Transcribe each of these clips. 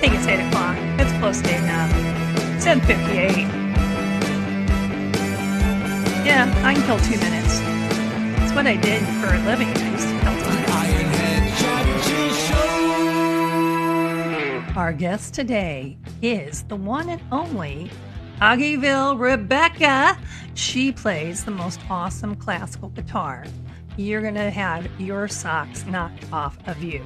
think it's 8 o'clock. It's close to 8 now. 7:58. Yeah, I can kill 2 minutes. That's what I did for a living. I used to kill time. Our guest today is the one and only Ochyville Rebecca. She plays the most awesome classical guitar. You're going to have your socks knocked off of you.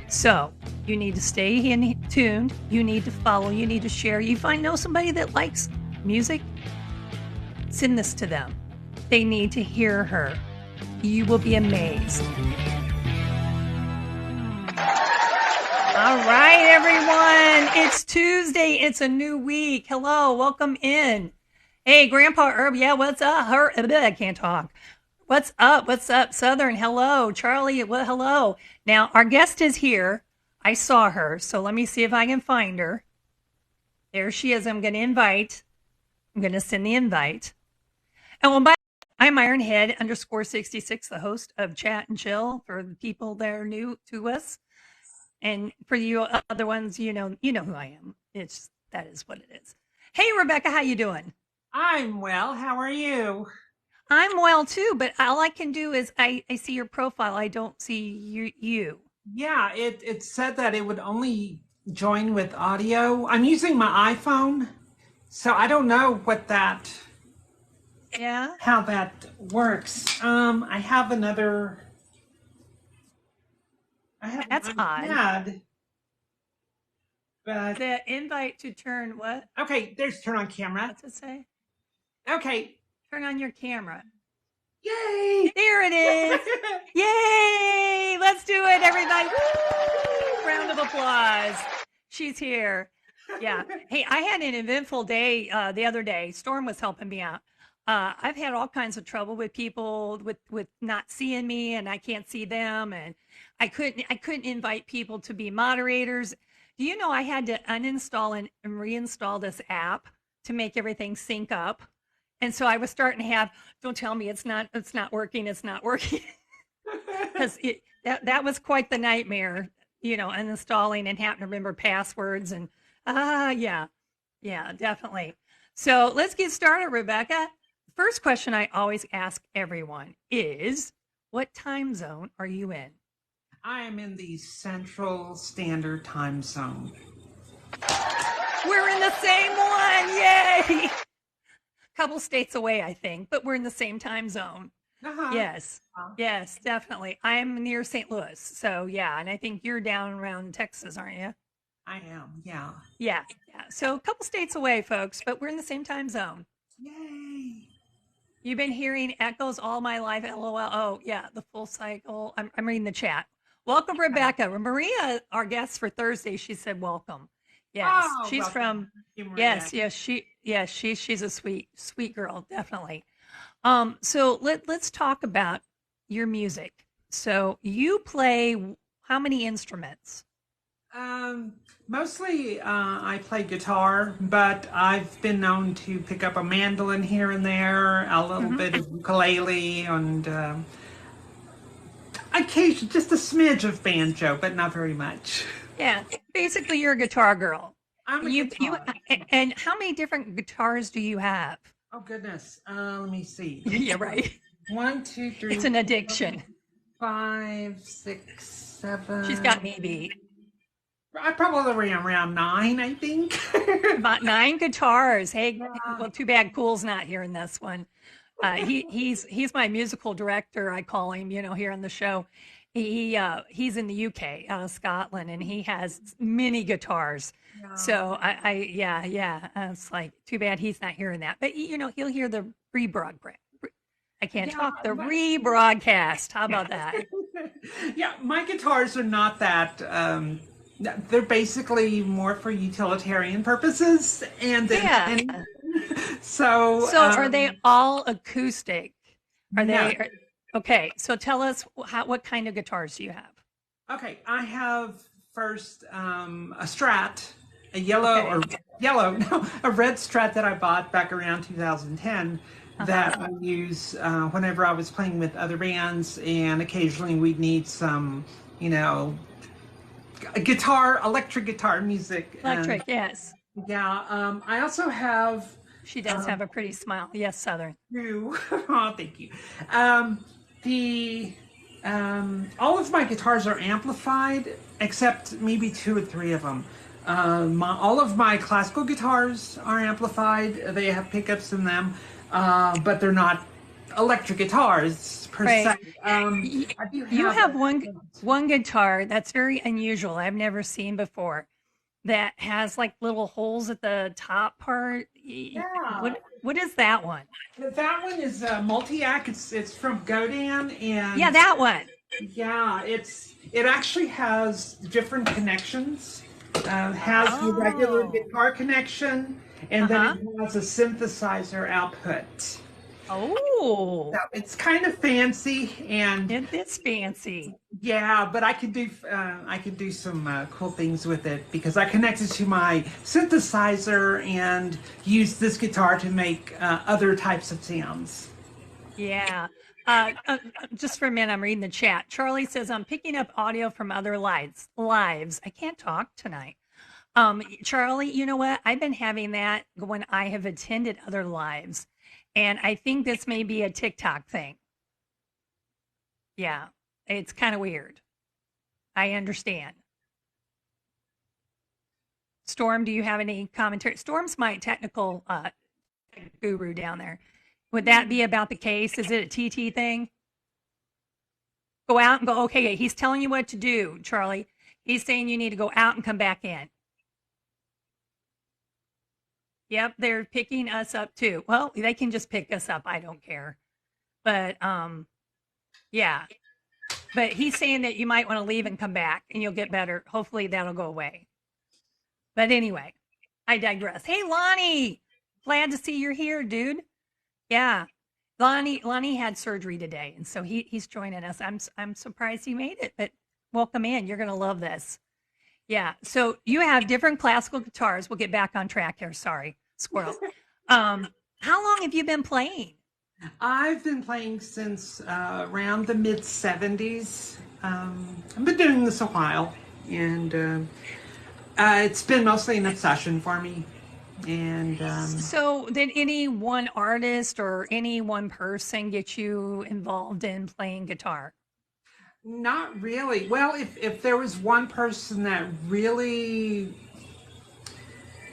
So you need to stay tuned. You need to follow. You need to share. You know somebody that likes music? Send this to them. They need to hear her. You will be amazed. All right, everyone. It's Tuesday. It's a new week. Hello. Welcome in. Hey, Grandpa Herb. Yeah, what's up? I can't talk. What's up? What's up, Southern? Hello. Charlie, well, hello. Now, our guest is here. I saw her, so let me see if I can find her. There she is. I'm going to invite. I'm going to send the invite. And I'm Ironhead _66, the host of Chat and Chill for the people that are new to us. And for you other ones, you know who I am. That is what it is. Hey, Rebecca, how you doing? I'm well. How are you? I'm well too, but all I can do is I see your profile. I don't see you. Yeah, it said that it would only join with audio. I'm using my iPhone, so I don't know how that works. That's odd. But the invite to turn what? Okay, there's turn on camera. What's it say? Okay. Turn on your camera. Yay! There it is. Yay! Let's do it, everybody. Woo! Round of applause. She's here. Yeah. Hey, I had an eventful day the other day. Storm was helping me out. I've had all kinds of trouble with people with not seeing me, and I can't see them, and I couldn't invite people to be moderators. Do you know I had to uninstall and reinstall this app to make everything sync up? And so I was starting to have, don't tell me it's not working. Because that was quite the nightmare, uninstalling and having to remember passwords and yeah, definitely. So let's get started, Rebecca. First question I always ask everyone is, what time zone are you in? I am in the Central Standard Time Zone. We're in the same one. Yay! Couple states away, I think, but we're in the same time zone. Yes, definitely. I'm near St. Louis, so yeah, and I think you're down around Texas, aren't you? I am, yeah. Yeah. So a couple states away, folks, but we're in the same time zone. Yay! You've been hearing echoes all my life, LOL. Oh, yeah, the full cycle. I'm reading the chat. Welcome, Rebecca. Maria, our guest for Thursday, she said welcome. Yes, she's welcome. From. She's a sweet girl, definitely. So let's talk about your music. So you play how many instruments? Mostly I play guitar, but I've been known to pick up a mandolin here and there, a little bit of ukulele, and occasionally just a smidge of banjo, but not very much. Yeah, basically you're a guitar girl. I'm a guitar. And how many different guitars do you have? Oh goodness, let me see. Yeah, right. 1, 2, 3. It's an addiction. 5, 6, 7. She's got me beat. I probably around 9, I think. About 9 guitars. Hey, well, too bad Cool's not here in this one. He's my musical director, I call him, here on the show. He's in the UK, out of Scotland, and he has many guitars. Yeah. So it's like too bad he's not hearing that. But he'll hear the rebroadcast. I can't talk. The rebroadcast. How about that? Yeah, my guitars are not that. They're basically more for utilitarian purposes, so are they all acoustic? Are they? Okay, so tell us what kind of guitars do you have? Okay, I have first a Strat, a red Strat that I bought back around 2010 that I use whenever I was playing with other bands, and occasionally we'd need some, guitar, electric guitar music. Electric, yes. Yeah. I also have She does have a pretty smile. Yes, Southern. two. Oh, thank you. The all of my guitars are amplified except maybe two or three of them. All of my classical guitars are amplified. They have pickups in them, but they're not electric guitars per se. Right. I do You have have one guitar that's very unusual. I've never seen before. That has like little holes at the top part. yeah. What is that one? That one is multi-act. It's from Godin, Yeah, and that one. yeah, it actually has different connections. Has the regular Oh. guitar connection, and then Uh-huh. it has a synthesizer output. So Oh. it's kind of fancy, and It is fancy. yeah, but I could do some cool things with it because I connected to my synthesizer and used this guitar to make other types of sounds. Yeah. Just for a minute, I'm reading the chat. Charlie says, I'm picking up audio from other lives. I can't talk tonight. Charlie, you know what? I've been having that when I have attended other lives. And I think this may be a TikTok thing. Yeah. It's kind of weird. I understand. Storm, do you have any commentary? Storm's my technical guru down there. Would that be about the case? Is it a TT thing? Go out and go, okay, he's telling you what to do, Charlie. He's saying you need to go out and come back in. Yep, they're picking us up too. Well, they can just pick us up. I don't care. But yeah. But he's saying that you might want to leave and come back and you'll get better. Hopefully that'll go away. But anyway, I digress. Hey Lonnie, glad to see you're here, dude. Yeah. Lonnie had surgery today, and so he's joining us. I'm surprised he made it, but welcome in. You're gonna love this. Yeah. So you have different classical guitars. We'll get back on track here. Sorry, squirrel. How long have you been playing? I've been playing since around the mid 70s. I've been doing this a while, and it's been mostly an obsession for me. And So did any one artist or any one person get you involved in playing guitar? not really. Well, if there was one person that really,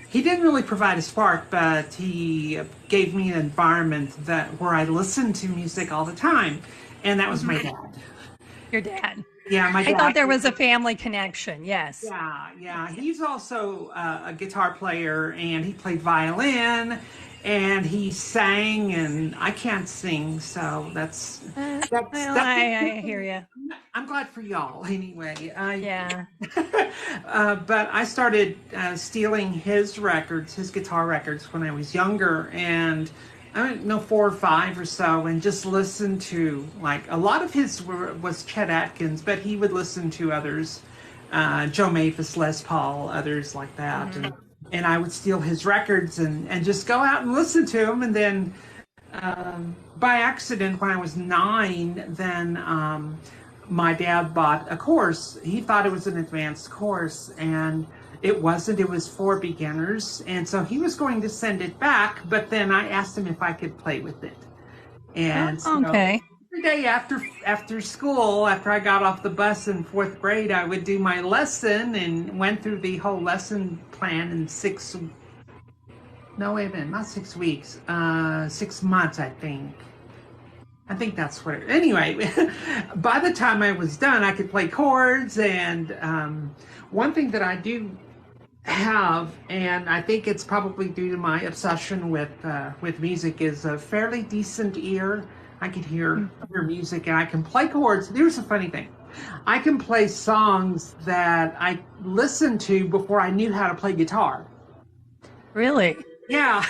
he didn't really provide a spark, but he gave me an environment that where I listened to music all the time, and that was my dad. Your dad. Yeah, my I thought dad. there was a family connection. Yes. Yeah, yeah. He's also a guitar player, and he played violin, and he sang, and I can't sing, so Well, I hear you. I'm glad for y'all anyway. Yeah. But I started stealing his records, his guitar records, when I was younger, and I don't know, 4 or 5 or so, and just listened to, like, a lot of his was Chet Atkins, but he would listen to others, Joe Mavis, Les Paul, others like that, and I would steal his records and just go out and listen to them, and then by accident, when I was 9, then my dad bought a course. He thought it was an advanced course, and it wasn't. It was for beginners, and so he was going to send it back, but then I asked him if I could play with it. And so Okay. every day after school, after I got off the bus in 4th grade, I would do my lesson and went through the whole lesson plan in no, wait a minute, not 6 weeks, 6 months, I think. I think that's what anyway, by the time I was done, I could play chords, and one thing that I do have, and I think it's probably due to my obsession with music, is a fairly decent ear. I can hear music, and I can play chords. Here's a funny thing. I can play songs that I listened to before I knew how to play guitar. Really? Yeah.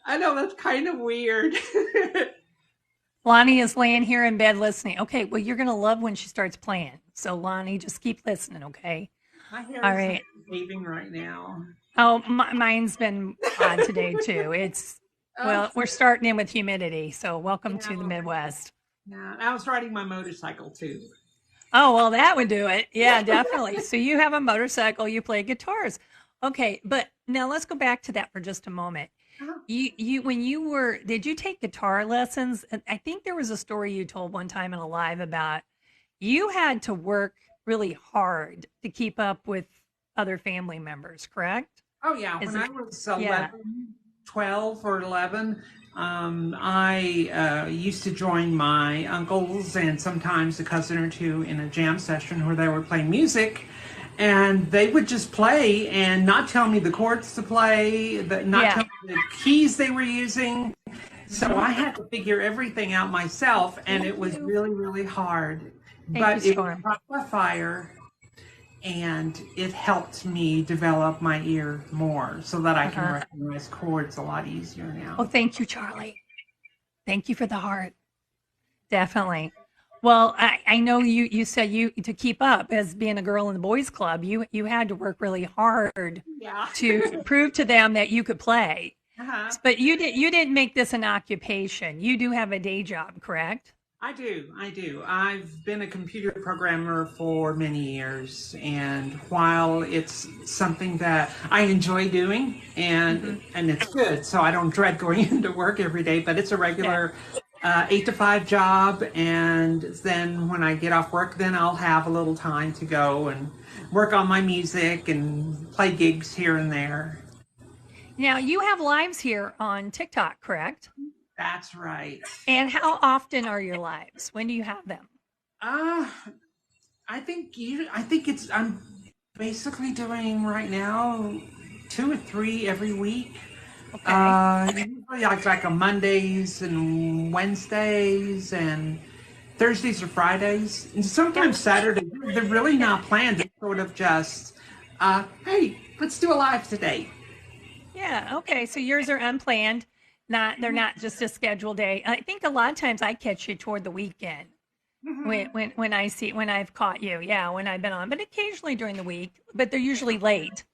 I know, that's kind of weird. Lonnie is laying here in bed listening. Okay, well, you're going to love when she starts playing. So, Lonnie, just keep listening, okay? My hair All is right. behaving right now. Oh, mine's been odd today, too. Well, we're starting in with humidity. So, welcome to the Midwest. Yeah, I was riding my motorcycle too. Oh, well, that would do it. Yeah, definitely. So you have a motorcycle, you play guitars. Okay, but now let's go back to that for just a moment. Uh-huh. When you were, did you take guitar lessons? And I think there was a story you told one time in a live about you had to work really hard to keep up with other family members, correct? Oh yeah, Is when it? I was Yeah. 11, 12, or 11, I used to join my uncles and sometimes a cousin or two in a jam session where they were playing music, and they would just play and not tell me the chords to play, not Yeah. tell me the keys they were using. So Hmm. I had to figure everything out myself, and Thank it was you. really, really hard. Thank you, But it was Storm. trial by fire, and it helped me develop my ear more so that I can Uh-huh. recognize chords a lot easier Oh, now. thank you, Charlie. Thank you for the heart. Definitely. Well, I know you said you to keep up as being a girl in the boys club, you had to work really hard Yeah. to prove to them that you could play. Uh-huh. But you didn't make this an occupation. You do have a day job, correct? I do. I do. I've been a computer programmer for many years, and while it's something that I enjoy doing Hmm. and it's good, so I don't dread going into work every day, but it's a Yeah. regular 8 to 5 job, and then when I get off work, then I'll have a little time to go and work on my music and play gigs here and there. Now, you have lives here on TikTok, correct? That's right. And how often are your lives? When do you have them? Uh, I think I'm basically doing right now 2 or 3 every week. Okay. Usually like a Mondays and Wednesdays and Thursdays or Fridays, and Yeah. sometimes Saturdays. They're really Yeah. not planned. It's sort of just, hey, let's do a live today. Yeah. Okay. So yours are unplanned. Not they're not just a scheduled day. I think a lot of times I catch you toward the weekend when I see when I've caught you. Yeah, when I've been on, but occasionally during the week. But they're usually late.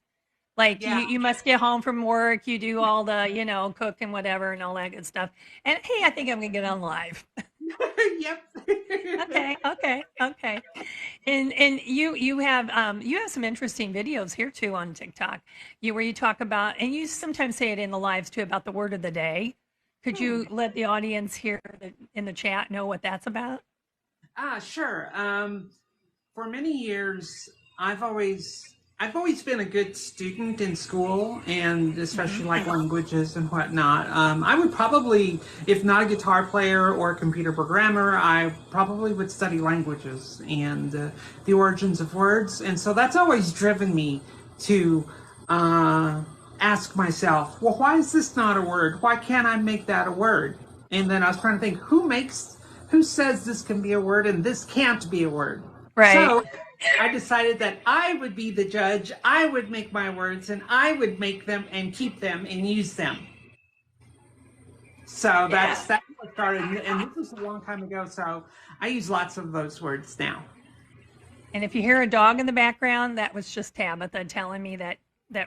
Like Yeah. you must get home from work. You do all the cook and whatever and all that good stuff. And hey, I think I'm gonna get on live. Yep. Okay. Okay. Okay. And you have some interesting videos here too on TikTok. Where you talk about and you sometimes say it in the lives too about the word of the day. Could Hmm. you let the audience here in the chat know what that's about? Sure. For many years, I've always I've always been a good student in school, and Hmm. especially like languages and whatnot. I would probably, if not a guitar player or a computer programmer, I probably would study languages and the origins of words, and so that's always driven me to uh, ask myself, well, why is this not a word? Why can't I make that a word? And then I was trying to think, who says this can be a word and this can't be a word? Right. So I decided that I would be the judge. I would make my words and I would make them and keep them and use them. So Yeah. that's what started. And this was a long time ago. So I use lots of those words now. And if you hear a dog in the background, that was just Tabitha telling me that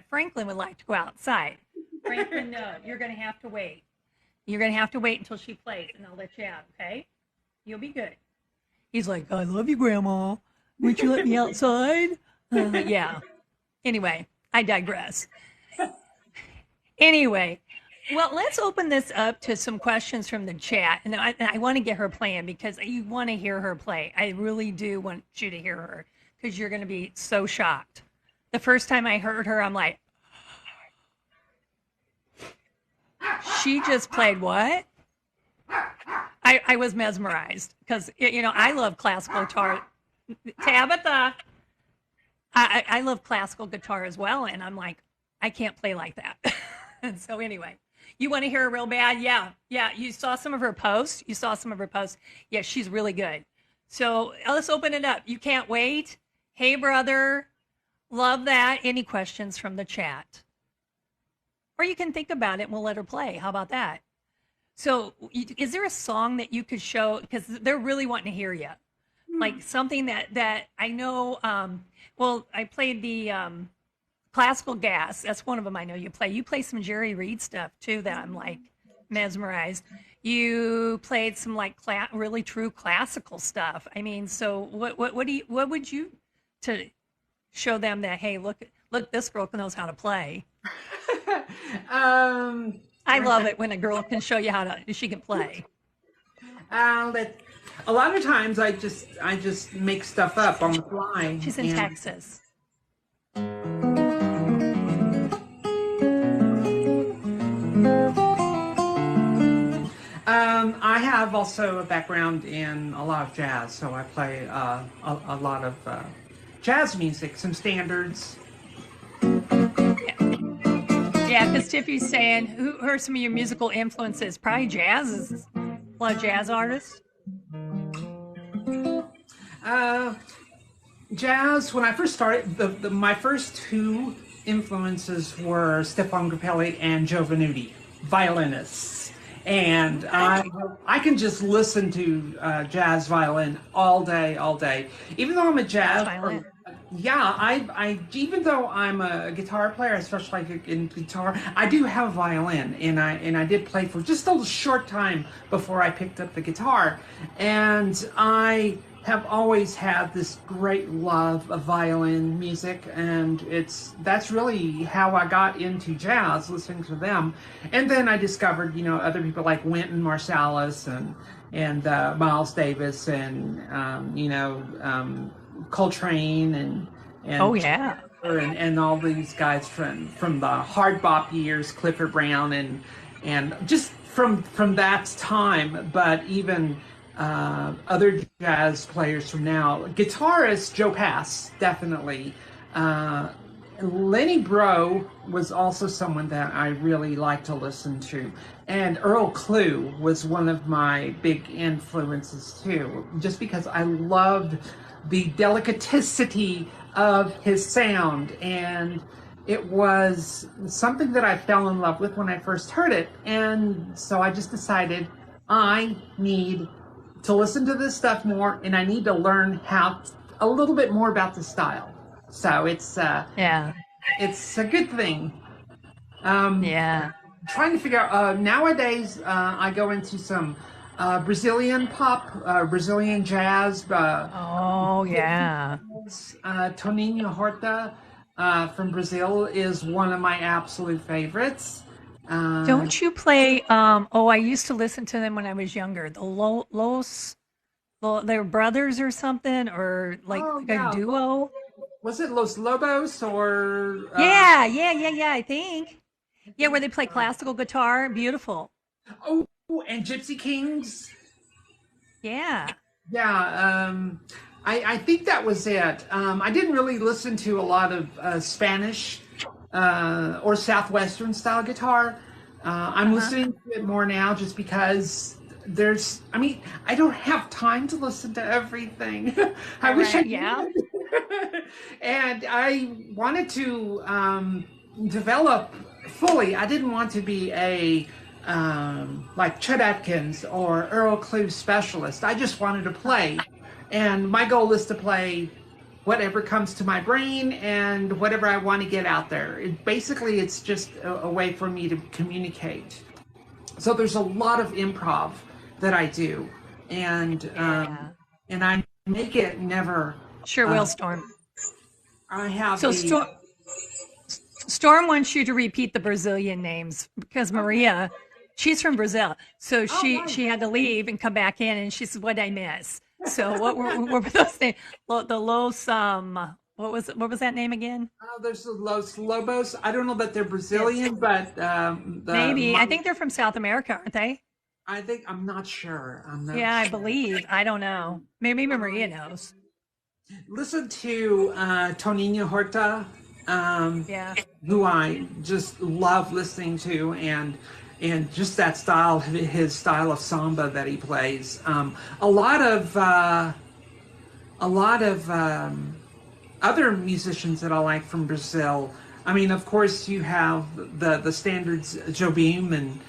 Franklin would like to go outside. Franklin, no, you're going to have to wait. You're going to have to wait until she plays, and I'll let you out. Okay? You'll be good. He's like, I love you, Grandma. Would you let me outside? Yeah. Anyway, I digress. Anyway, well, let's open this up to some questions from the chat. And I want to get her playing because you want to hear her play. I really do want you to hear her because you're going to be so shocked. The first time I heard her, I'm like, she just played what? I was mesmerized because, I love classical guitar. Tabitha, I love classical guitar as well. And I'm like, I can't play like that. And so, anyway, you want to hear her real bad? Yeah. Yeah. You saw some of her posts. You saw some of her posts. Yeah, she's really good. So let's open it up. You can't wait. Hey, brother. Love that. Any questions from the chat? Or you can think about it and we'll let her play. How about that? So, is there a song that you could show? Because they're really wanting to hear you. Like something that I know. Well, I played the classical gas. That's one of them I know you play. You play some Jerry Reed stuff too that I'm like mesmerized. You played some like really true classical stuff. I mean, so what would you to show them that hey, look, this girl knows how to play. um, I love it when a girl can show you how to she can play. that a lot of times I just make stuff up on the fly, She's in and Texas. I have also a background in a lot of jazz, so I play a lot of jazz music, some standards. Yeah, because Tiffy's saying, who are some of your musical influences? Probably jazz. Is a lot of jazz artists. Uh, Jazz. When I first started, my first two influences were Stefan Grappelli and Joe Venuti, violinists. And I can just listen to jazz violin all day, all day. Even though I'm a Jazz jazz, violin. yeah, I even though I'm a guitar player, especially like in guitar, I do have a violin, and I did play for just a short time before I picked up the guitar, and I have always had this great love of violin music, and that's really how I got into jazz, listening to them, and then I discovered other people like Wynton Marsalis and Miles Davis and Coltrane Oh and yeah. and all these guys from the hard bop years, Clifford Brown and just from that time, but even other jazz players from now. Guitarist Joe Pass, definitely. Uh, Lenny Breau was also someone that I really like to listen to. And Earl Clue was one of my big influences too, just because I loved the delicacy of his sound. And it was something that I fell in love with when I first heard it. And so I just decided I need to listen to this stuff more, and I need to learn how a little bit more about the style. So Yeah. it's a good thing. Um, Yeah. Trying to figure out nowadays. I go into some Brazilian pop, Brazilian jazz. Oh yeah. Toninho Horta from Brazil is one of my absolute favorites. Uh, Don't you play? Oh, I used to listen to them when I was younger. The they're brothers or something, or oh like a yeah, duo. was it Los Lobos or Yeah. I think. Yeah, where they play classical guitar. Beautiful. oh, and Gypsy Kings? Yeah. Yeah, I think that was it. I didn't really listen to a lot of Spanish or Southwestern style guitar. I'm Uh-huh. listening to it more now just because I mean, I don't have time to listen to everything. I All wish I right. Yeah. did. And I wanted to develop fully. I didn't want to be a like Chet Atkins or Earl Clue specialist. I just wanted to play, and my goal is to play whatever comes to my brain and whatever I want to get out there. Basically, it's just a way for me to communicate. So there's a lot of improv that I do, and Yeah. I make it never. Sure will, Uh, Storm. I have So a Storm wants you to repeat the Brazilian names because Maria, she's from Brazil, so oh she nice. had to leave and come back in, and she said, "What I miss?" So what were those names? The Los what was that name again? Oh, there's the Los Lobos. I don't know that they're Yes, Brazilian, but maybe I think they're from South America, aren't they? I think I'm not sure. I'm not Yeah, I sure. believe. I don't know. Maybe Maria Um, knows. Listen to Toninho Horta, um, Yeah. who I just love listening to, and just that style, his style of samba that he plays. A lot of other musicians that I like from Brazil. I mean, of course, you have the standards, Jobim and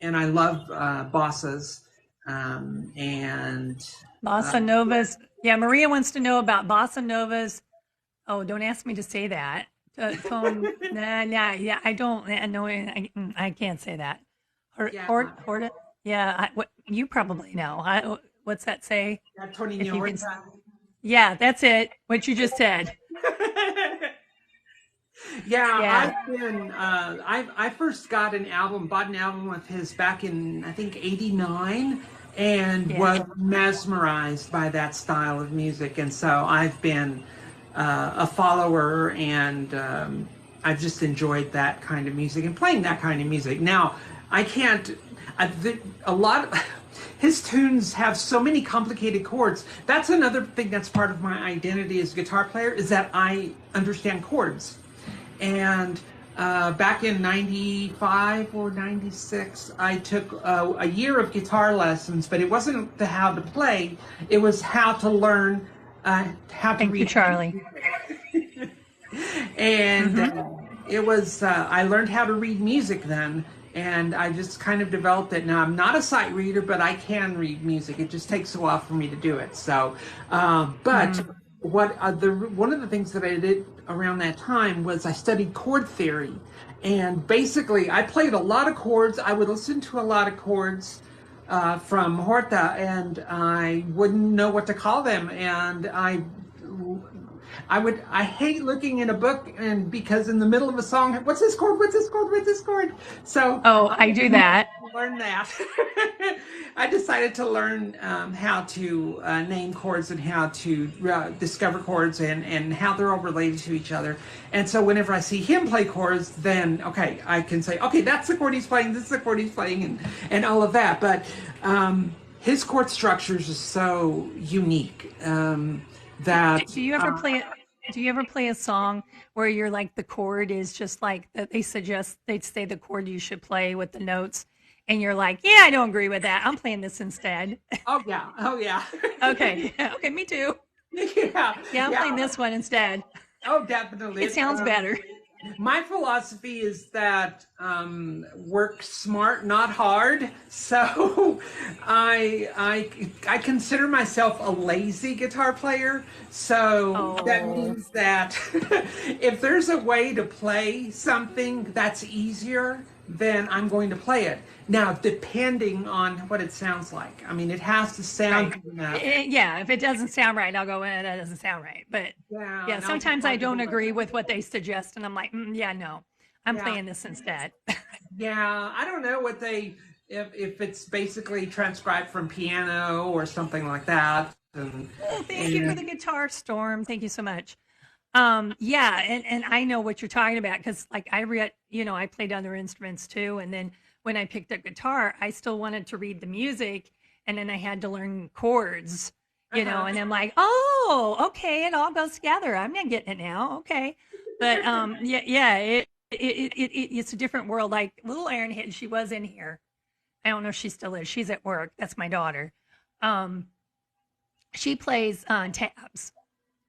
and I love bossas and uh, Bossa Novas. Yeah, Maria wants to know about Bossa Novas. Oh, don't ask me to say that. Tone, yeah, I don't know. I can't say that. Yeah, Horta, yeah. What you probably know. What's that say? yeah, Tony If you can, Horta. yeah, that's it. What you just said. Yeah, Yeah, I've been. I first bought an album of his back in I think '89, and yeah. was mesmerized by that style of music, and so I've been a follower, and I've just enjoyed that kind of music and playing that kind of music. Now, I can't. A lot of his tunes have so many complicated chords. That's another thing that's part of my identity as a guitar player is that I understand chords. And back in 95 or 96, I took a year of guitar lessons, but it wasn't the how to play, it was how to learn how to Thank you, read. Charlie. And Mm-hmm. it was, I learned how to read music then, and I just kind of developed it. Now, I'm not a sight reader, but I can read music. It just takes a while for me to do it. So, but Mm. one of the things that I did around that time was I studied chord theory, and basically I played a lot of chords. I would listen to a lot of chords from Horta, and I wouldn't know what to call them, and I hate looking in a book and because in the middle of a song, what's this chord? What's this chord? What's this chord? So Oh, I I do that. learned that. I decided to learn how to name chords and how to discover chords and how they're all related to each other. And so whenever I see him play chords, then okay, I can say, okay, that's the chord he's playing, this is the chord he's playing, and all of that. But his chord structures are so unique that Do you ever play it? Do you ever play a song where you're like the chord is just like that they suggest they'd say the chord you should play with the notes and you're like, yeah, I don't agree with that. I'm playing this instead. oh yeah, Okay. Okay, me too. yeah, Yeah, I'm playing yeah. this one instead. Oh, definitely. It sounds better. My philosophy is that work smart, not hard. So I consider myself a lazy guitar player. So that Oh, means that if there's a way to play something that's easier, then I'm going to play it. Now, depending on what it sounds like. I mean, it has to sound right. good enough. Yeah, if it doesn't sound right, I'll go, that doesn't sound right. But Yeah, yeah, and I'll sometimes I try to don't do it. agree with what they suggest, and I'm like, yeah, no, I'm Yeah. playing this instead. Yeah, I don't know what they if it's basically transcribed from piano or something like that. Oh, thank you for the And guitar, Storm. Thank you so much. Yeah, and I know what you're talking about because like I read, I played other instruments too, and then when I picked up guitar, I still wanted to read the music, and then I had to learn chords, uh-huh. and I'm like, oh, okay, it all goes together. I'm not getting it now, okay, but yeah, it's a different world. Like little Erin hit, she was in here. I don't know if she still is. She's at work. That's my daughter. Um, she plays tabs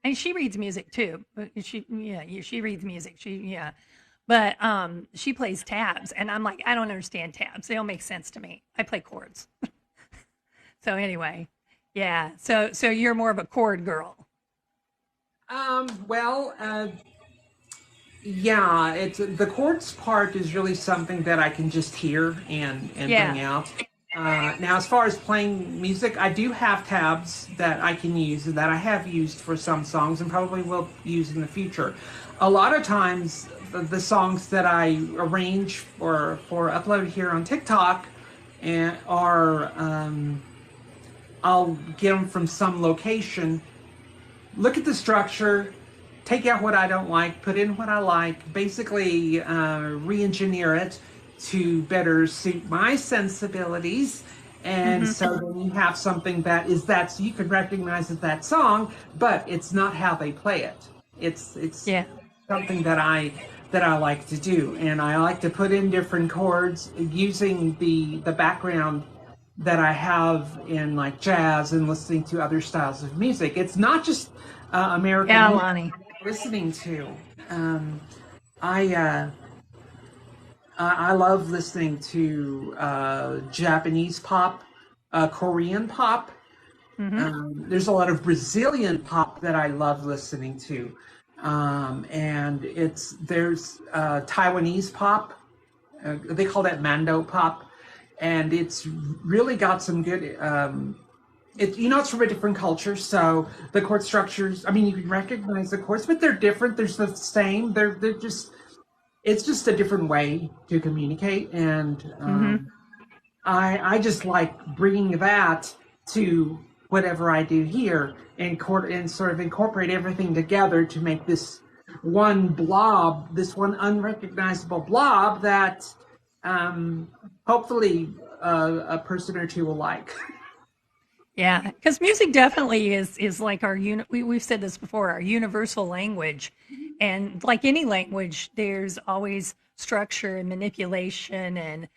and she reads music too. But she reads music. But she plays tabs, and I'm like, I don't understand tabs. They don't make sense to me. I play chords. So anyway, yeah. So you're more of a chord girl. Well, yeah, it's the chords part is really something that I can just hear and Yeah. bring out. Now, as far as playing music, I do have tabs that I can use and that I have used for some songs and probably will use in the future. A lot of times, the songs that I arrange for upload here on TikTok and are I'll get them from some location, look at the structure, take out what I don't like, put in what I like, basically re-engineer it to better suit my sensibilities. And Hmm. so then you have something that is that so you can recognize it that song, but it's not how they play it. It's Yeah. something that I like to do, and I like to put in different chords using the background that I have in like jazz and listening to other styles of music. It's not just American Yeah, music Lonnie. I'm listening to. Um, I uh, I love listening to Japanese pop, Korean pop. Hmm. There's a lot of Brazilian pop that I love listening to. And there's Taiwanese pop. They call that Mando pop, and it's really got some good. It's from a different culture, so the chord structures. I mean, you can recognize the chords, but they're different. They're the same. They're just. It's just a different way to communicate, and I just like bringing that to whatever I do here, and sort of incorporate everything together to make this one blob, this one unrecognizable blob that hopefully a person or two will like. Yeah, because music definitely is like we've said this before, our universal language. And like any language, there's always structure and manipulation and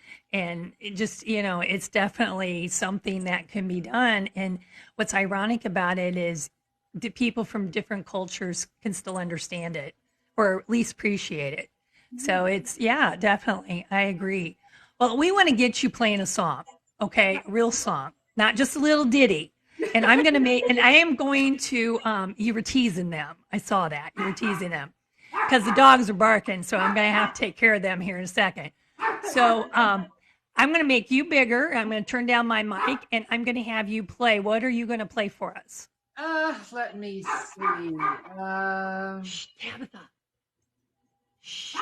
it just, it's definitely something that can be done. And what's ironic about it is the people from different cultures can still understand it or at least appreciate it. So yeah, definitely. I agree. Well, we want to get you playing a song, okay? A real song, not just a little ditty. And I am going to, you were teasing them. I saw that. You were teasing them because the dogs are barking. So I'm going to have to take care of them here in a second. So I'm going to make you bigger. I'm going to turn down my mic and I'm going to have you play. What are you going to play for us? Let me see. Shh, Tabitha. Shh.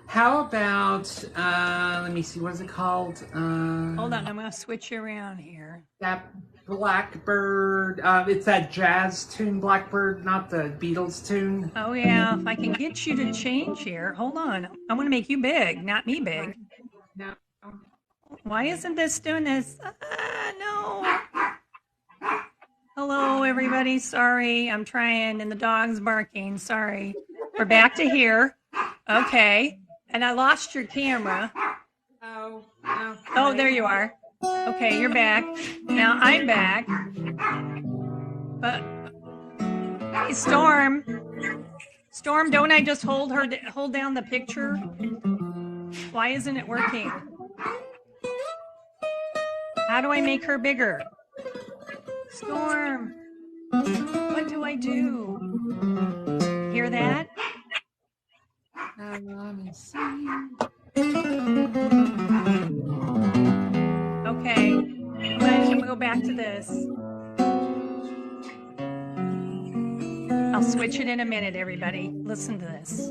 How about, let me see, what's it called? Hold on, I'm going to switch you around here. That Blackbird, it's that jazz tune, Blackbird, not the Beatles tune. Oh, yeah, if I can get you to change here. Hold on, I want to make you big, not me big. No. Why isn't this doing this? No. Hello, everybody. Sorry, I'm trying, and the dog's barking. Sorry. We're back to here. Okay. And I lost your camera. Oh, there you are. Okay, you're back. Now I'm back. But hey, Storm, don't I just hold down the picture? Why isn't it working? How do I make her bigger? Storm, what do I do? Hear that? let me see. Okay, I'm gonna go back to this. I'll switch it in a minute, everybody. Listen to this.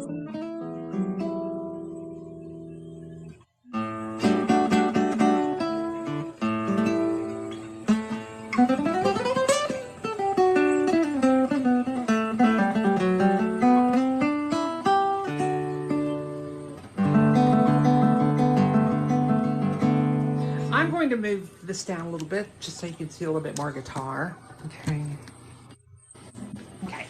I'm going to move this down a little bit just so you can see a little bit more guitar. Okay. Okay.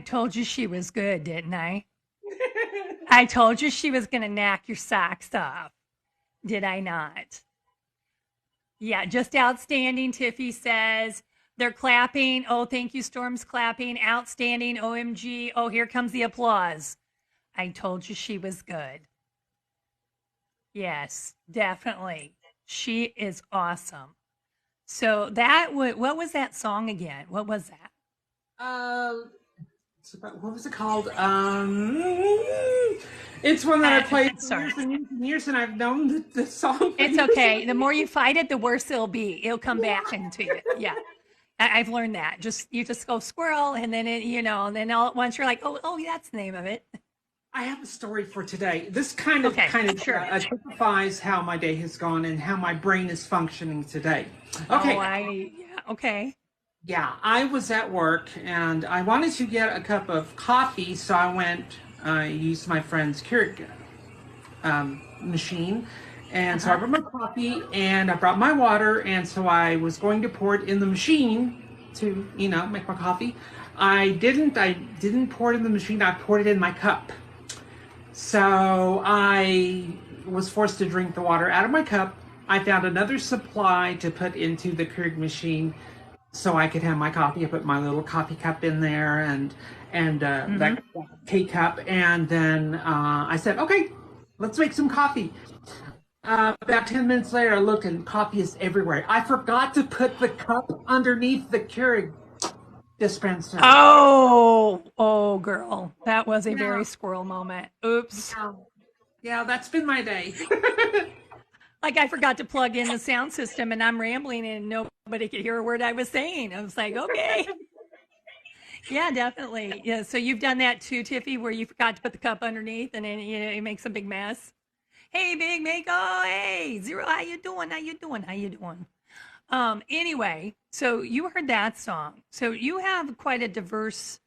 told you she was good, didn't I? I told you she was going to knock your socks off. Did I not? Yeah, just outstanding. Tiffy says they're clapping. Oh, thank you, Storm's clapping. Outstanding. OMG. Oh, here comes the applause. I told you she was good. Yes, definitely. She is awesome. So what was that song again? What was that? Uh, what was it called? It's one that I played for years and years and years, and I've known the song. It's okay. The more you fight it, the worse it'll be. It'll come back into you. Yeah. I've learned that. You just go squirrel, and then and then all at once you're like, oh, that's the name of it. I have a story for today. This kind of sure. typifies how my day has gone and how my brain is functioning today. Okay. Okay. Yeah, I was at work and I wanted to get a cup of coffee, so I went. I used my friend's Keurig machine, and so I brought my coffee and I brought my water, and so I was going to pour it in the machine to make my coffee. I didn't pour it in the machine. I poured it in my cup. So I was forced to drink the water out of my cup. I found another supply to put into the Keurig machine so I could have my coffee. I put my little coffee cup in there and that K-cup. And then I said, okay, let's make some coffee. About 10 minutes later, I looked and coffee is everywhere. I forgot to put the cup underneath the Keurig dispenser. Oh, girl. That was a very squirrel moment. Oops. Yeah, that's been my day. Like I forgot to plug in the sound system and I'm rambling and nobody could hear a word I was saying. I was like, okay. Yeah, definitely. Yeah. So you've done that too, Tiffy, where you forgot to put the cup underneath and then it makes a big mess. Hey, Big Mako. Hey, Zero. How you doing? Anyway, so you heard that song. So you have quite a diverse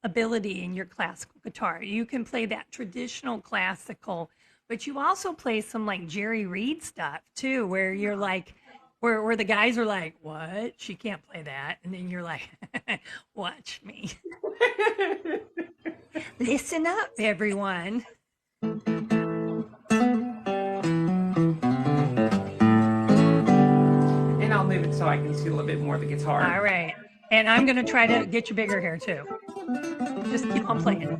ability in your classical guitar. You can play that traditional classical, but you also play some like Jerry Reed stuff too, where you're like, where the guys are like, what? She can't play that. And then you're like, watch me. Listen up, everyone. And I'll move it so I can see a little bit more of the guitar. All right. And I'm going to try to get you bigger here too. Just keep on playing.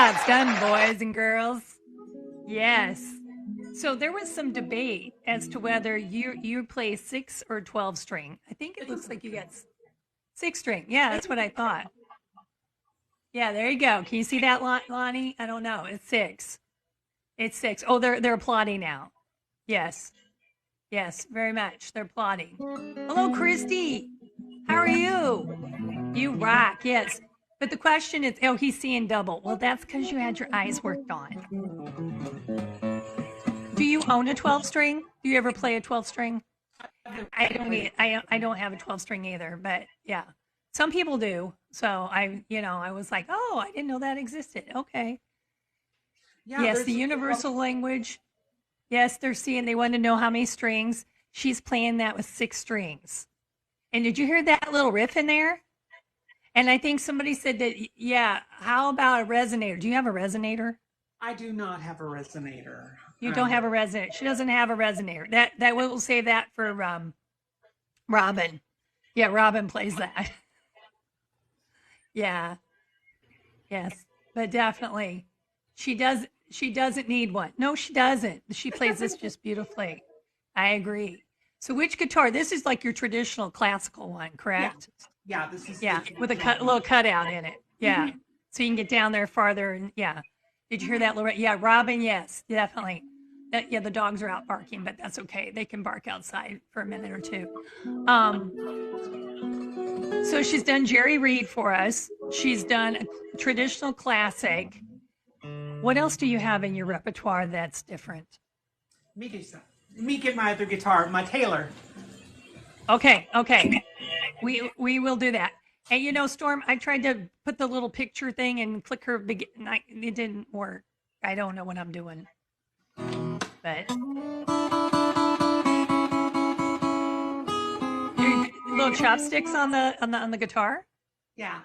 how it's done, boys and girls. Yes. So there was some debate as to whether you play 6 or 12 string. I think it looks like you got 6 string. Yeah, that's what I thought. Yeah, there you go. Can you see that, Lonnie? I don't know. It's 6. It's 6. Oh, they're applauding now. Yes. Yes, very much. They're applauding. Hello, Christy. How are you? You rock. Yes. But the question is, oh, he's seeing double. Well, that's because you had your eyes worked on. Do you own a 12 string? Do you ever play a 12 string? I don't have a 12 string either, but yeah. Some people do. So I was like, oh, I didn't know that existed. Okay. Yeah, Yes, the universal language. Yes, they want to know how many strings. She's playing that with 6 strings. And did you hear that little riff in there? And I think somebody said that, yeah, how about a resonator? Do you have a resonator? I do not have a resonator. You don't have a resonator. She doesn't have a resonator. That we'll save that for Robin. Yeah, Robin plays that. Yeah. Yes. But definitely. She doesn't need one. No, she doesn't. She plays this just beautifully. I agree. So which guitar? This is like your traditional classical one, correct? Yeah, this is with a little cutout in it. Yeah. Mm-hmm. So you can get down there farther and yeah. Did you hear that little? Yeah, Robin, yes, definitely. The dogs are out barking, but that's okay. They can bark outside for a minute or two. So she's done Jerry Reed for us. She's done a traditional classic. What else do you have in your repertoire that's different? Me get my other guitar, my Taylor. Okay. We will do that. And Storm, I tried to put the little picture thing and click her it didn't work. I don't know what I'm doing. But little chopsticks on the guitar? Yeah.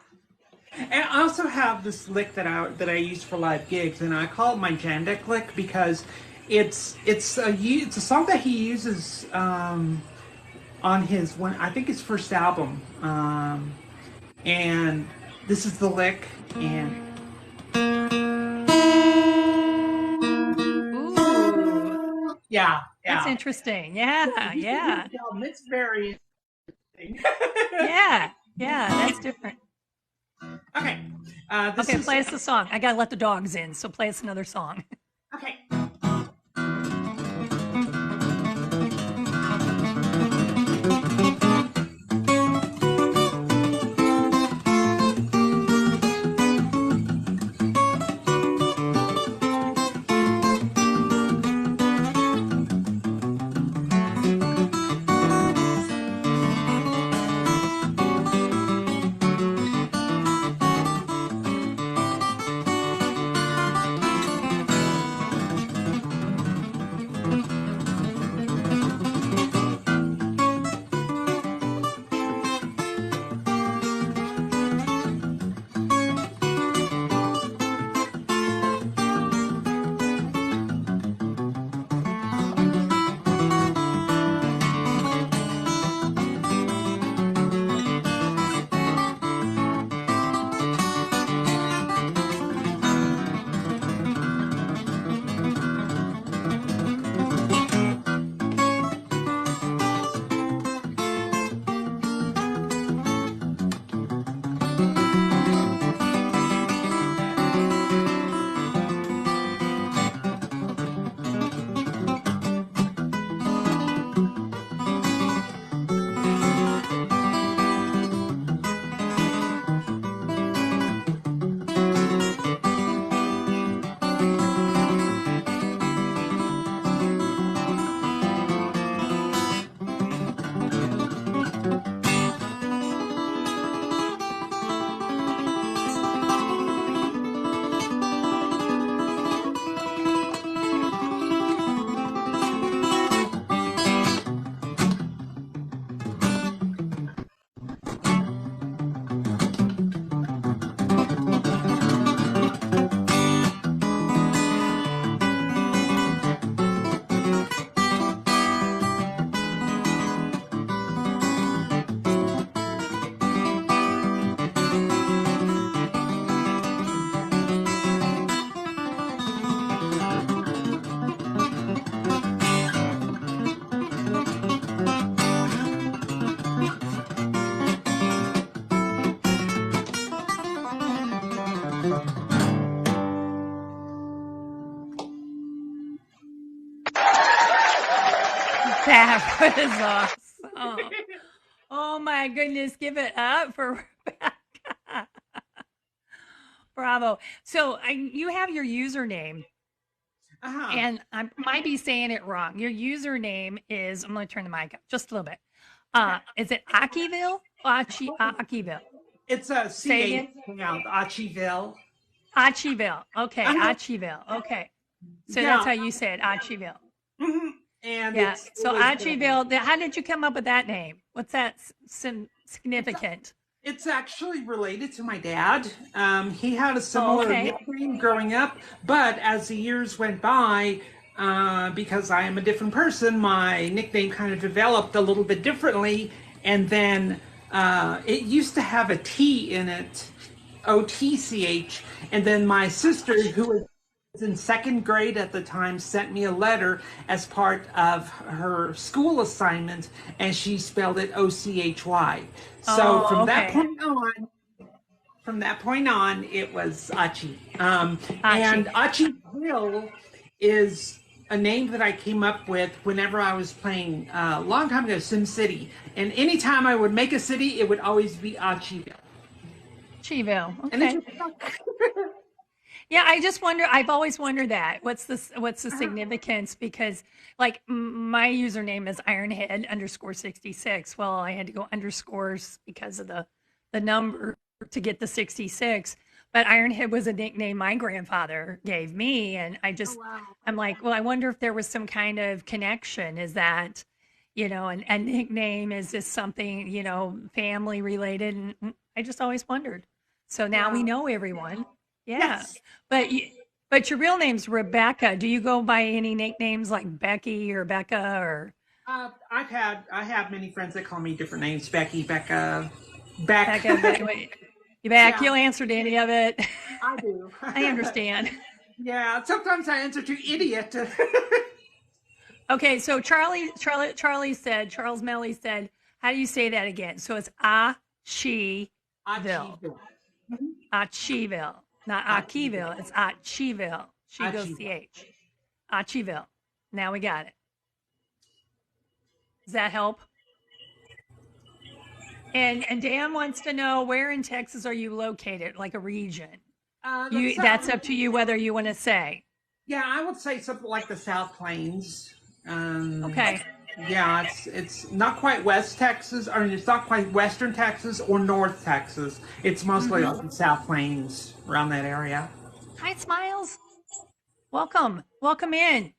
And I also have this lick that I use for live gigs, and I call it my Jandek lick because it's a song that he uses on his I think his first album, and this is the lick. And ooh, yeah, that's interesting. Yeah. It's very interesting. yeah, that's different. Okay. Play us the song. I gotta let the dogs in, so play us another song. Okay. That was awesome. Oh my goodness, give it up for Rebecca. Bravo. So you have your username, Uh-huh. and I might be saying it wrong. Your username is, I'm going to turn the mic up just a little bit. Okay. Is it Ochyville? Ochyville. It's a Say CH again. out, Ochyville. Ochyville. Okay, Uh-huh. Ochyville. Okay. So that's Yeah. how you say it, Ochyville. Hmm. And Yeah. it So was Ochyville, how did you come up with that name? What's that it's significant? it's actually related to my dad. He had a Oh, similar okay. nickname growing up, but as the years went by, because I am a different person, my nickname kind of developed a little bit differently. And then it used to have a T in it, OTCH. And then my sister, who was in second grade at the time, sent me a letter as part of her school assignment, and she spelled it OCHY. So Oh, okay. from that point on, it was Achi. And Achi. Achi Hill is a name that I came up with whenever I was playing a long time ago Sim City. And anytime I would make a city, it would always be Achiville. Chiville. And it Okay. just stuck. Yeah, I just wonder. I've always wondered that. What's the significance? Because like my username is Ironhead underscore 66. Well, I had to go underscores because of the number to get the 66. But Ironhead was a nickname my grandfather gave me, and I'm like, well, I wonder if there was some kind of connection. Is that a nickname? Is this something family related? And I just always wondered. So now we Yeah. know everyone. Yeah. Yes. But but your real name's Rebecca. Do you go by any nicknames like Becky or Becca or I have many friends that call me different names: Becky, Becca, Beck. Becca? Wait, you back? Yeah, You'll answer to any of it. I do. I understand. Yeah, sometimes I answer to idiot. Okay, so Charles Melly said, how do you say that again? So it's Achiville, Achiville. Achiville, not Achiville. Akiville. It's Achiville. She goes Achiville. CH. Achiville. Now we got it. Does that help? And Dan wants to know, where in Texas are you located, like a region? That's That's up to you whether you want to say. Yeah, I would say something like the South Plains. Um, Okay. yeah, it's not quite West Texas, or it's not quite Western Texas or North Texas. It's mostly Hmm. like the South Plains around that area. Hi, Smiles. Welcome. Welcome in.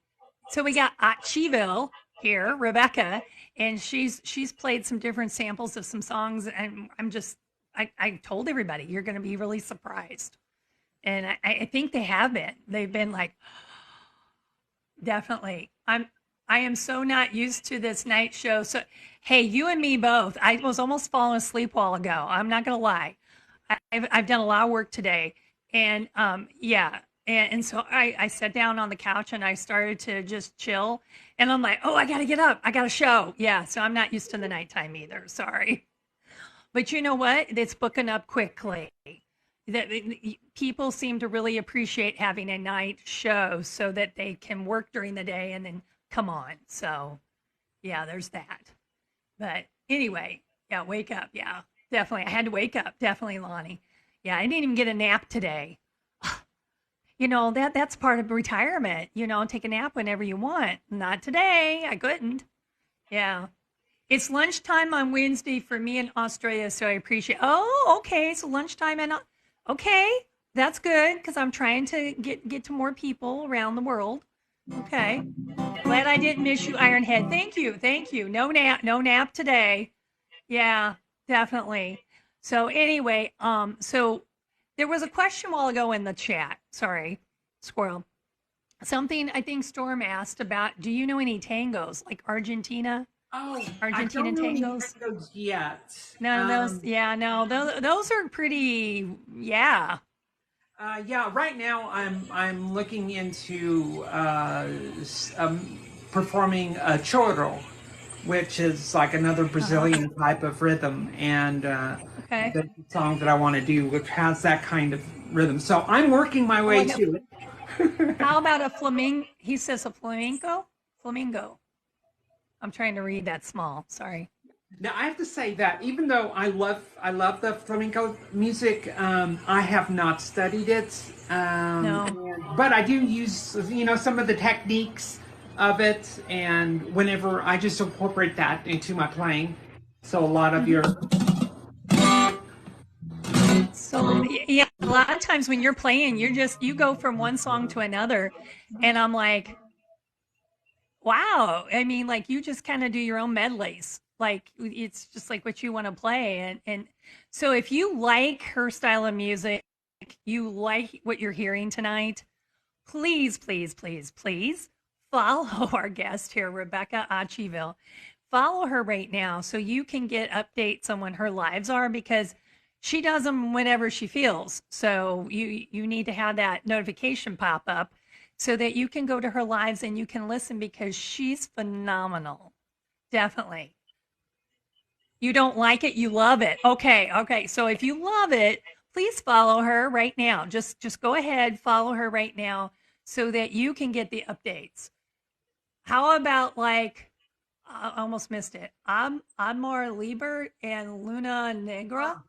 So we got Ochyville here, Rebecca, and she's played some different samples of some songs, and I told everybody you're going to be really surprised, and I think they have been. They've been like, definitely. I am so not used to this night show. So hey, you and me both. I was almost falling asleep a while ago. I'm not going to lie. I've done a lot of work today, and yeah, and so I sat down on the couch and I started to just chill, and I'm like, oh, I got to get up, I got a show, yeah. So I'm not used to the nighttime either. Sorry, but you know what? It's booking up quickly. That people seem to really appreciate having a night show so that they can work during the day and then come on. So yeah, there's that. But anyway, yeah, wake up. Yeah, definitely. I had to wake up. Definitely, Lonnie. Yeah, I didn't even get a nap today. That's part of retirement. Take a nap whenever you want. Not today. I couldn't. Yeah. It's lunchtime on Wednesday for me in Australia, so I appreciate. Oh, okay. So lunchtime and okay, that's good because I'm trying to get to more people around the world. Okay. Glad I didn't miss you, Ironhead. Thank you. Thank you. No nap today. Yeah, definitely. So anyway, so there was a question a while ago in the chat. Sorry, squirrel. Something I think Storm asked about. Do you know any tangos like Argentina? Oh, I Argentinian don't know any tangos? tangos yet. None of those. Yeah, no, those are pretty. Yeah. Yeah, right now I'm looking into performing a choro, which is like another Uh-huh. Brazilian type of rhythm, and Okay. the song that I want to do, which has that kind of rhythm. So I'm working my Oh, way to it. how about a flamingo? He says a flamenco. Flamingo. I'm trying to read that small. Sorry. Now I have to say that even though I love the flamenco music, I have not studied it, No. but I do use some of the techniques of it, and whenever I just incorporate that into my playing, so a lot of Mhm. your So yeah, a lot of times when you're playing, you go from one song to another, and I'm like, wow. I mean, like you just kind of do your own medleys. Like it's just like what you want to play, and so if you like her style of music, you like what you're hearing tonight, please, please, please, please follow our guest here, Rebecca Ochyville. Follow her right now so you can get updates on when her lives are because she does them whenever she feels. So you need to have that notification pop up so that you can go to her lives and you can listen because she's phenomenal. Definitely. You don't like it, you love it. Okay, okay. So if you love it, please follow her right now. Just go ahead, follow her right now so that you can get the updates. How about like I almost missed it. Amor Liber and Luna Negra.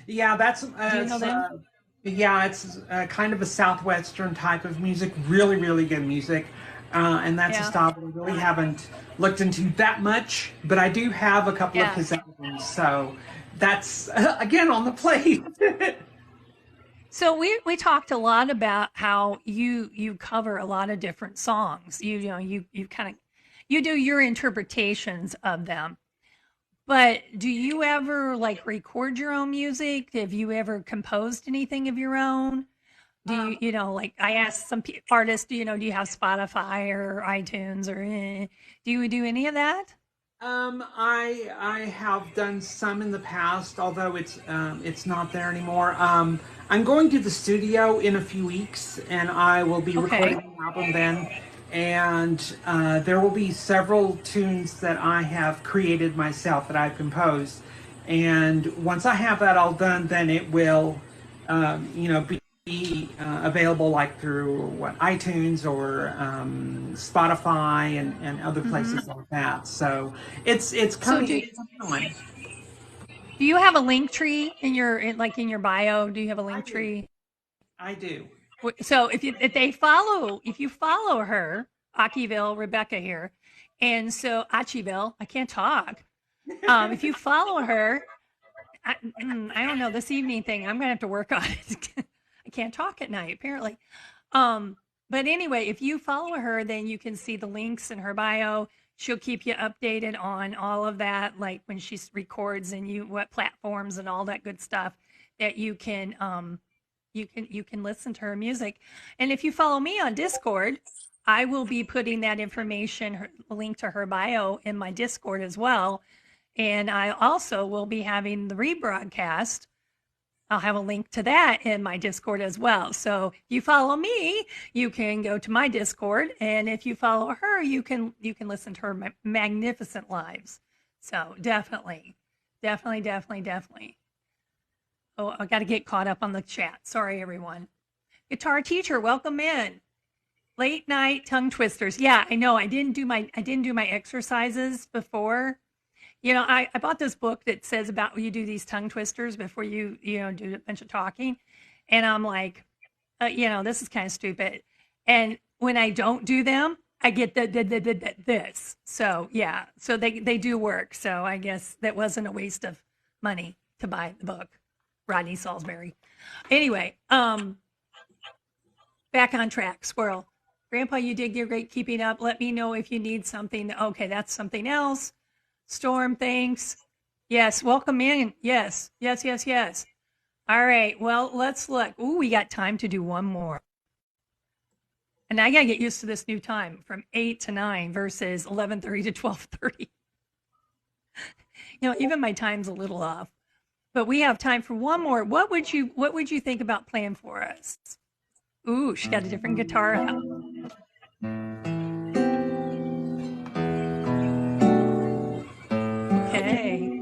yeah, that's Do you know them? yeah, it's kind of a southwestern type of music, really really good music, and that's a Yeah. style that I really haven't looked into that much, but I do have a couple of Yeah. his albums, so that's again on the plate. So we talked a lot about how you cover a lot of different songs. You kind of you do your interpretations of them. But do you ever like record your own music? Have you ever composed anything of your own? Do um, like I asked some artists, do you have Spotify or iTunes or do you do any of that? I have done some in the past, although it's not there anymore. I'm going to the studio in a few weeks, and I will be recording Okay. an album then. And there will be several tunes that I have created myself that I've composed. And once I have that all done, then it will, be available like through what iTunes or Spotify and other Hmm. places like that. So it's So coming. It's coming. do you have a link tree in like in your bio? Do you have a I link do. tree? I do. So if you follow her, Ochyville, Rebecca here, and so Ochyville, I can't talk. If you follow her, I don't know this evening thing. I'm gonna have to work on it. I can't talk at night apparently. Um, but anyway, if you follow her, then you can see the links in her bio. She'll keep you updated on all of that, like when she records and what platforms and all that good stuff that you can listen to her music. And if you follow me on Discord, I will be putting that information, link to her bio in my Discord as well. And I also will be having the rebroadcast. I'll have a link to that in my Discord as well. So if you follow me, you can go to my Discord, and if you follow her, you can listen to her magnificent lives. So definitely, definitely, definitely, definitely. Oh, I got to get caught up on the chat. Sorry, everyone. Guitar teacher, welcome in. Late night tongue twisters. Yeah, I know. I didn't do my exercises before. I bought this book that says about you do these tongue twisters before you do a bunch of talking, and I'm like, this is kind of stupid. And when I don't do them, I get this. So yeah, so they do work. So I guess that wasn't a waste of money to buy the book, Rodney Salisbury. Anyway, back on track, squirrel. Grandpa, you did your great keeping up. Let me know if you need something. Okay, that's something else. Storm, thanks. Yes, welcome in. Yes, yes, yes, yes. All right, well, let's look. Ooh, we got time to do one more. And I got to get used to this new time from 8 to 9 versus 11:30 to 12:30. Even my time's a little off. But we have time for one more. What would you think about playing for us? Ooh, she got a different guitar out. Okay.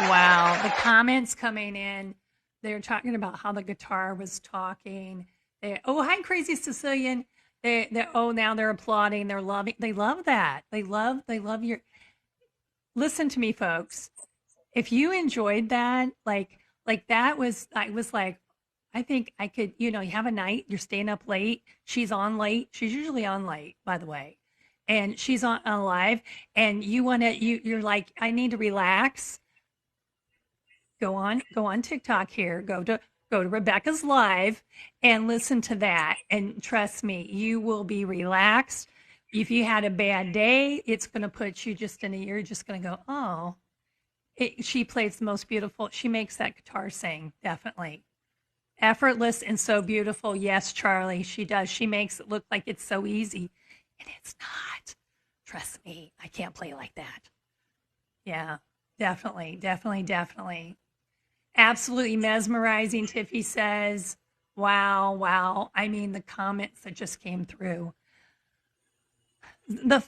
Wow, the comments coming in, they're talking about how the guitar was talking. Oh, hi, Crazy Sicilian. Oh, now they're applauding. They're loving. They love that. They love your. Listen to me, folks. If you enjoyed that, like that was, I was like, I think I could, you have a night, you're staying up late. She's on late. She's usually on late, by the way. And she's on live, and you're like, I need to relax. Go on TikTok here. Go to Rebecca's live and listen to that. And trust me, you will be relaxed. If you had a bad day, it's going to put you just in a, you're just going to go, oh, she plays the most beautiful. She makes that guitar sing, definitely. Effortless and so beautiful. Yes, Charlie, she does. She makes it look like it's so easy. And it's not. Trust me, I can't play like that. Yeah, definitely, definitely, definitely. Absolutely mesmerizing, Tiffy says. Wow, wow. I mean, the comments that just came through. The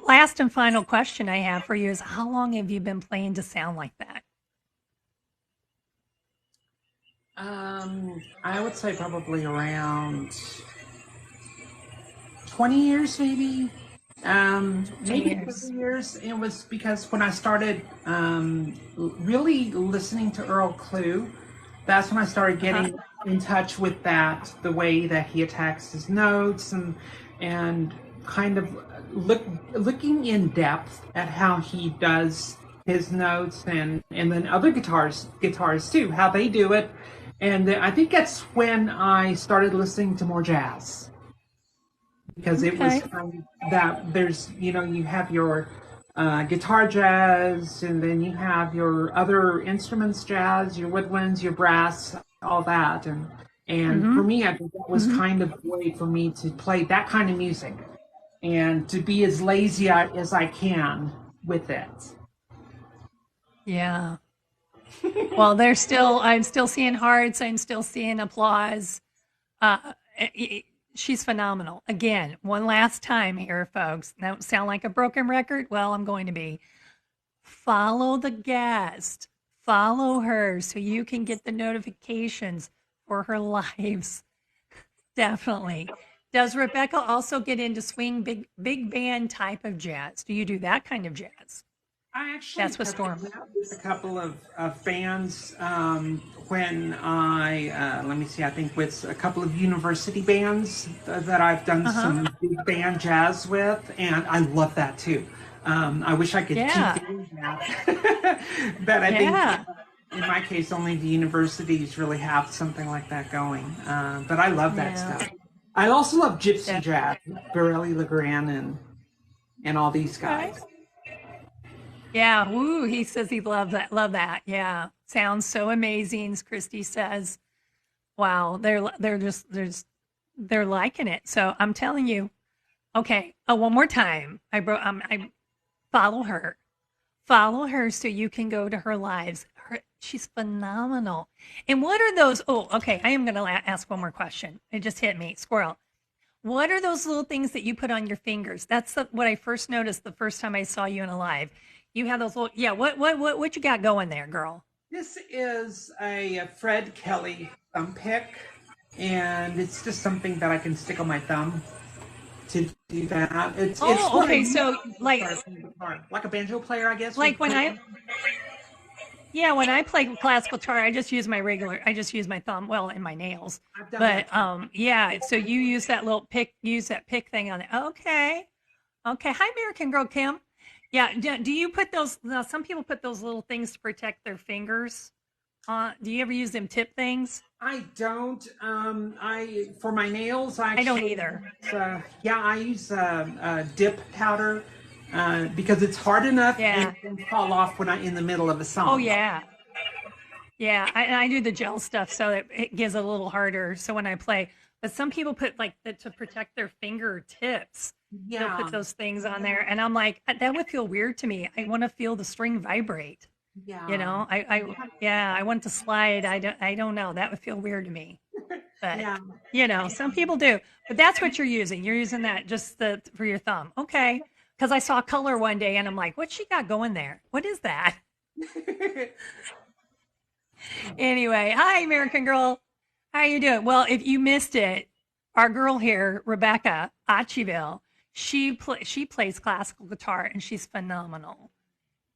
last and final question I have for you is how long have you been playing to sound like that? I would say probably around 20 years, maybe. 20 Maybe years. 30 years. It was because when I started really listening to Earl Clue, that's when I started Uh-huh. getting in touch with that, the way that he attacks his notes and kind of looking in depth at how he does his notes and then other guitars too, how they do it. And I think that's when I started listening to more jazz because it was Okay. kind of that there's you have your guitar jazz and then you have your other instruments jazz, your woodwinds, your brass, all that, and Mm-hmm. for me I think that was Mm-hmm. kind of a way for me to play that kind of music and to be as lazy as I can with it. Yeah. Well, I'm still seeing hearts. I'm still seeing applause. She's phenomenal. Again, one last time here, folks. Don't sound like a broken record? Well, I'm going to be. Follow the guest. Follow her so you can get the notifications for her lives. Definitely. Does Rebecca also get into swing big band type of jazz? Do you do that kind of jazz? I actually That's what touched Storm. with a couple of bands when let me see, I think with a couple of university bands that I've done Uh-huh. some big band jazz with, and I love that too. I wish I could keep Yeah. doing that, but I think Yeah. in my case, only the universities really have something like that going. But I love that Yeah. stuff. I also love gypsy Def- jazz, Borelli Legrand, and all these okay. guys. Yeah. Woo. He says he loves that. Love that. Yeah. Sounds so amazing, as Christy says. Wow. They're liking it. So I'm telling you. Okay. Oh, one more time. I follow her. Follow her so you can go to her lives. She's phenomenal. And what are those? Oh, okay. I am going to ask one more question. It just hit me, squirrel. What are those little things that you put on your fingers? That's what I first noticed the first time I saw you in a live. You have those little, yeah. What you got going there, girl? This is a Fred Kelly thumb pick, and it's just something that I can stick on my thumb to do that. It's Oh, what I okay. use So to like start playing guitar, like a banjo player, I guess. like Would when play. I yeah, when I play classical guitar, I just use my thumb, well, and my nails. I've done that But too. yeah, so you use that little pick, use that pick thing on it. Okay. Okay. Hi, American Girl Kim. Yeah. Do you put those? Now, some people put those little things to protect their fingers. Do you ever use them tip things? I don't. I for my nails, I I don't actually either. yeah, I use dip powder because it's hard enough and Yeah. it won't fall off when I'm in the middle of a Oh, song. yeah. Yeah. I do the gel stuff so it gives it a little harder. So when I play, but some people put like the, to protect their fingertips, they'll put Yeah, those things on there. And I'm like, that would feel weird to me. I want to feel the string vibrate. You yeah, know, yeah, I want to slide. I don't know. That would feel weird to me. But yeah. some people do. But that's what you're using. You're using that just for your thumb. Okay. Because I saw color one day and I'm like, what's she got going there? What is that? Anyway, hi, American Girl. How you doing? Well, if you missed it, our girl here, Rebecca Ochyville, she plays classical guitar and she's phenomenal.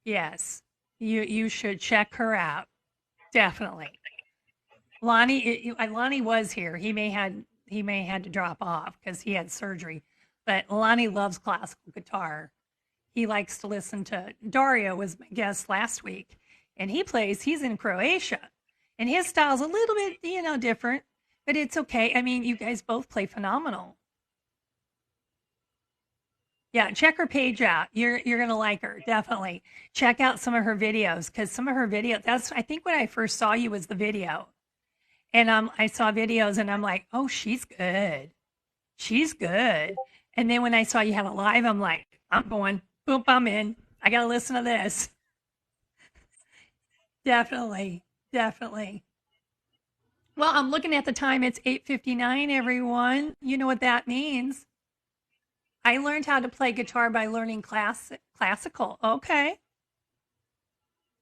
Yes, you should check her out. Definitely. Lonnie was here. He may had to drop off because he had surgery. But Lonnie loves classical guitar. He likes to listen to Dario was my guest last week, and he's in Croatia, and his style's a little bit different, but it's okay. I mean, you guys both play phenomenal. Yeah, check her page out. You're gonna like her, definitely. Check out some of her videos because some of her videos. That's I think when I first saw you was the video, and I saw videos and I'm like, oh, she's good. She's good. And then when I saw you had a live, I'm like, I'm going, boom, I'm in. I got to listen to this. Definitely. Definitely. Well, I'm looking at the time. It's 8:59, everyone. You know what that means. I learned how to play guitar by learning classical. Okay.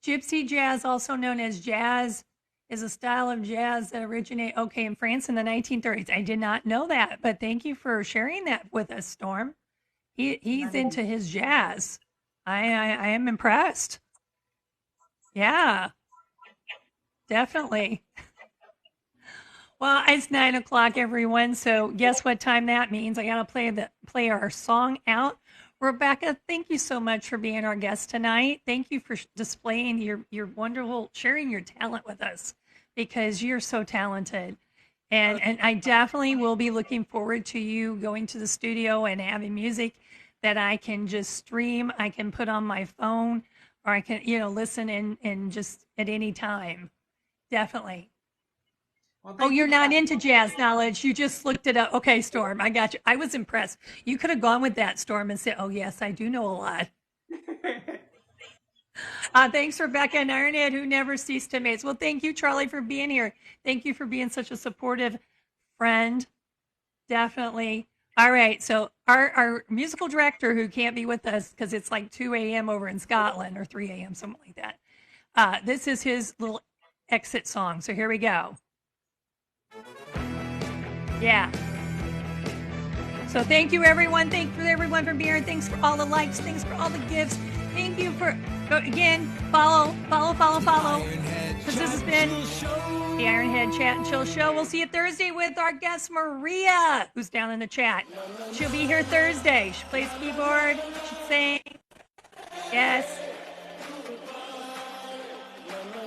Gypsy jazz, also known as jazz, is a style of jazz that originated in France in the 1930s. I did not know that, but thank you for sharing that with us, Storm. He's into his jazz. I am impressed. Yeah, definitely. Well, it's 9 o'clock, everyone. So guess what time that means? I gotta play our song out. Rebecca, thank you so much for being our guest tonight. Thank you for displaying your wonderful sharing your talent with us because you're so talented. And I definitely will be looking forward to you going to the studio and having music that I can just stream, I can put on my phone, or I can, listen in just at any time. Definitely. Well, Oh, thank you're you not for into jazz knowledge. You just looked it up. Okay, Storm, I got you. I was impressed. You could have gone with that, Storm, and said, "Oh, yes, I do know a lot." having. Thanks, Rebecca and Ironhead, who never cease to amaze. Well, thank you, Charlie, for being here. Thank you for being such a supportive friend. Definitely. All right. So our musical director, who can't be with us because it's like 2 a.m. over in Scotland or 3 a.m., something like that. This is his little exit song. So here we go. Yeah. So thank you, everyone. Thank you, everyone, for being here. Thanks for all the likes. Thanks for all the gifts. Thank you for, again, follow. Because this has been the Ironhead Chat and Chill Show. We'll see you Thursday with our guest, Maria, who's down in the chat. She'll be here Thursday. She plays keyboard. She sings. Yes.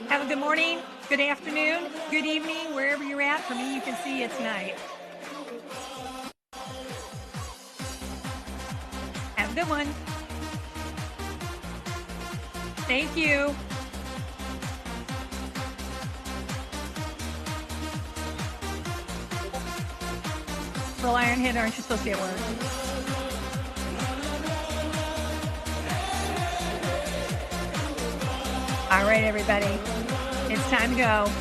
Have a good morning, good afternoon, good evening, wherever you're at. For me, you can see it's night. Have a good one. Thank you. Well, Ironhead, aren't you supposed to be at work? All right, everybody. It's time to go.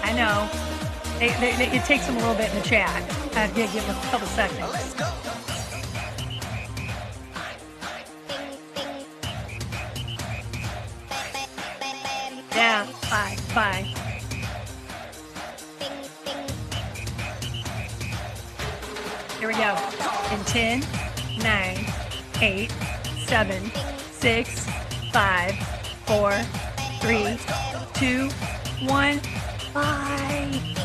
I know. It takes them a little bit in the chat. I have to give them a couple seconds. Let's go. Yeah, bye. Here we go. In 10, 9, 8, 7, 6, 5, 4, 3, 2, 1. Bye.